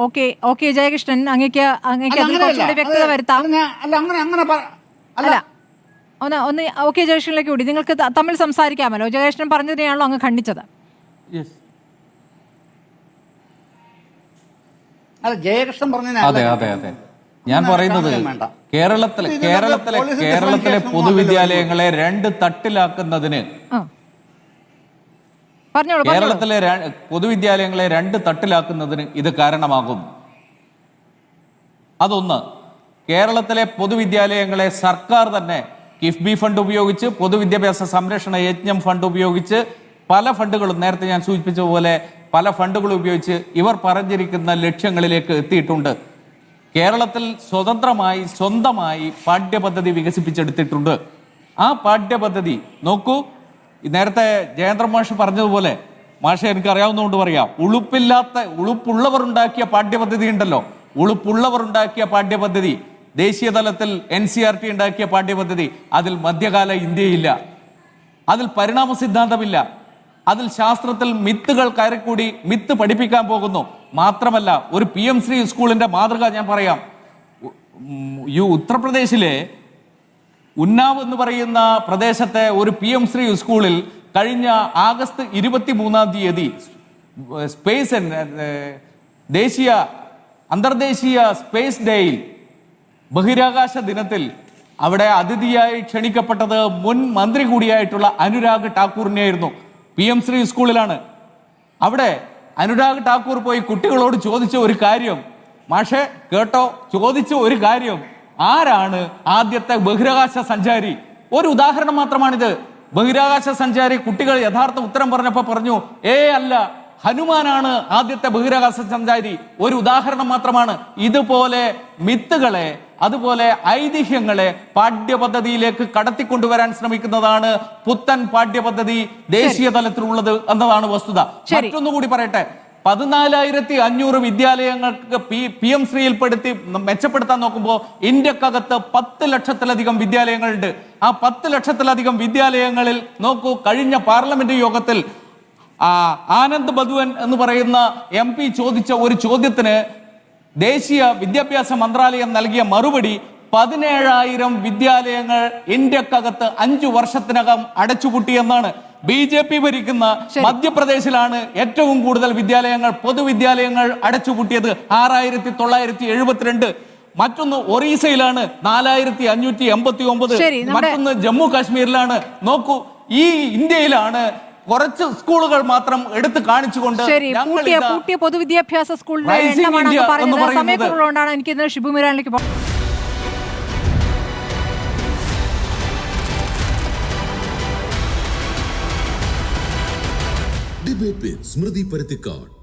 Okay Jayakrishnan അങ്ങേക്ക് വ്യക്തത വരുത്താം. ഒന്ന് ഓക്കെ ജയകൃഷ്ണനിലേക്ക് കൂടി നിങ്ങൾക്ക് തമ്മിൽ സംസാരിക്കാമല്ലോ. ജയകൃഷ്ണൻ പറഞ്ഞതിനെയാണല്ലോ അങ്ങ് ഖണ്ഡിച്ചത്. ജയകൃഷ്ണൻ പറഞ്ഞ അതെ ഞാൻ പറയുന്നത് കേരളത്തിലെ പൊതുവിദ്യാലയങ്ങളെ രണ്ട് തട്ടിലാക്കുന്നതിന് കേരളത്തിലെ പൊതുവിദ്യാലയങ്ങളെ രണ്ട് തട്ടിലാക്കുന്നതിന് ഇത് കാരണമാകും. അതൊന്ന്, കേരളത്തിലെ പൊതുവിദ്യാലയങ്ങളെ സർക്കാർ തന്നെ കിഫ്ബി ഫണ്ട് ഉപയോഗിച്ച്, പൊതുവിദ്യാഭ്യാസ സംരക്ഷണ യജ്ഞം ഫണ്ട് ഉപയോഗിച്ച്, പല ഫണ്ടുകളും നേരത്തെ ഞാൻ സൂചിപ്പിച്ച പോലെ പല ഫണ്ടുകളും ഉപയോഗിച്ച് ഇവർ പറഞ്ഞിരിക്കുന്ന ലക്ഷ്യങ്ങളിലേക്ക് എത്തിയിട്ടുണ്ട്. കേരളത്തിൽ സ്വന്തമായി പാഠ്യപദ്ധതി വികസിപ്പിച്ചെടുത്തിട്ടുണ്ട്. ആ പാഠ്യപദ്ധതി നോക്കൂ, നേരത്തെ ജയേന്ദ്ര മാഷ് പറഞ്ഞതുപോലെ, മാഷെ എനിക്ക് അറിയാവുന്നതുകൊണ്ട് പറയാം, ഉളുപ്പുള്ളവർ ഉണ്ടാക്കിയ പാഠ്യപദ്ധതി ഉണ്ടല്ലോ, ഉളുപ്പുള്ളവർ ഉണ്ടാക്കിയ പാഠ്യപദ്ധതി, ദേശീയ തലത്തിൽ NCERT ഉണ്ടാക്കിയ പാഠ്യപദ്ധതി, അതിൽ മധ്യകാല ഇന്ത്യയില്ല, അതിൽ പരിണാമ സിദ്ധാന്തമില്ല, അതിൽ ശാസ്ത്രത്തിൽ മിത്തുകൾ കയറിക്കൂടി മിത്ത് പഠിപ്പിക്കാൻ പോകുന്നു. മാത്രമല്ല, ഒരു PM ശ്രീ സ്കൂളിന്റെ മാതൃക ഞാൻ പറയാം. ഉത്തർപ്രദേശിലെ ഉന്നാവ് എന്ന് പറയുന്ന പ്രദേശത്തെ ഒരു PM ശ്രീ സ്കൂളിൽ കഴിഞ്ഞ ആഗസ്റ്റ് 23 സ്പേസ് അന്തർദേശീയ സ്പേസ് ഡേയിൽ, ബഹിരാകാശ ദിനത്തിൽ അവിടെ അതിഥിയായി ക്ഷണിക്കപ്പെട്ടത് മുൻ മന്ത്രി കൂടിയായിട്ടുള്ള അനുരാഗ് ഠാക്കൂറിനെയായിരുന്നു. PM ശ്രീ സ്കൂളിലാണ്. അവിടെ അനുരാഗ് ഠാക്കൂർ പോയി കുട്ടികളോട് ചോദിച്ച ഒരു കാര്യം, മാഷെ കേട്ടോ, ചോദിച്ച ഒരു കാര്യം, ആരാണ് ആദ്യത്തെ ബഹിരാകാശ സഞ്ചാരി? ഒരു ഉദാഹരണം മാത്രമാണിത്. ബഹിരാകാശ സഞ്ചാരി കുട്ടികൾ യഥാർത്ഥ ഉത്തരം പറഞ്ഞപ്പോൾ പറഞ്ഞു, അല്ല, ഹനുമാനാണ് ആദ്യത്തെ ബഹിരാകാശ സഞ്ചാരി. ഒരു ഉദാഹരണം മാത്രമാണ്. ഇതുപോലെ മിത്തുകളെ, അതുപോലെ ഐതിഹ്യങ്ങളെ പാഠ്യപദ്ധതിയിലേക്ക് കടത്തിക്കൊണ്ടുവരാൻ ശ്രമിക്കുന്നതാണ് പുത്തൻ പാഠ്യപദ്ധതി ദേശീയ തലത്തിലുള്ളത് എന്നതാണ് വസ്തുത. മറ്റൊന്നുകൂടി പറയട്ടെ, 14,500 വിദ്യാലയങ്ങൾക്ക് PM ശ്രീയിൽപ്പെടുത്തി മെച്ചപ്പെടുത്താൻ നോക്കുമ്പോൾ ഇന്ത്യക്കകത്ത് 10 ലക്ഷത്തിലധികം വിദ്യാലയങ്ങളുണ്ട്. ആ 10 ലക്ഷത്തിലധികം വിദ്യാലയങ്ങളിൽ നോക്കൂ, കഴിഞ്ഞ പാർലമെന്റ് യോഗത്തിൽ ആനന്ദ് ബധുവൻ എന്ന് പറയുന്ന MP ചോദിച്ച ഒരു ചോദ്യത്തിന് ദേശീയ വിദ്യാഭ്യാസ മന്ത്രാലയം നൽകിയ മറുപടി 17,000 വിദ്യാലയങ്ങൾ ഇന്ത്യക്കകത്ത് 5 വർഷത്തിനകം അടച്ചുപൂട്ടിയെന്നാണ്. BJP ഭരിക്കുന്ന മധ്യപ്രദേശിലാണ് ഏറ്റവും കൂടുതൽ പൊതുവിദ്യാലയങ്ങൾ അടച്ചുപൂട്ടിയത്, 6,972. മറ്റൊന്ന് ഒറീസയിലാണ് 4,589. മറ്റൊന്ന് ജമ്മു കാശ്മീരിലാണ്. നോക്കൂ, ഈ ഇന്ത്യയിലാണ് കുറച്ച് സ്കൂളുകൾ മാത്രം എടുത്തു കാണിച്ചുകൊണ്ട് പൂട്ടിയ പൊതുവിദ്യാഭ്യാസ സ്കൂളിന്റെ സമയക്കുറവുകൊണ്ടാണ് എനിക്ക് ഇന്ന് ഷിബു മീരാനിലേക്ക് ഡിബേറ്റ് വിത്ത് സ്മൃതി പരുത്തിക്കാട്.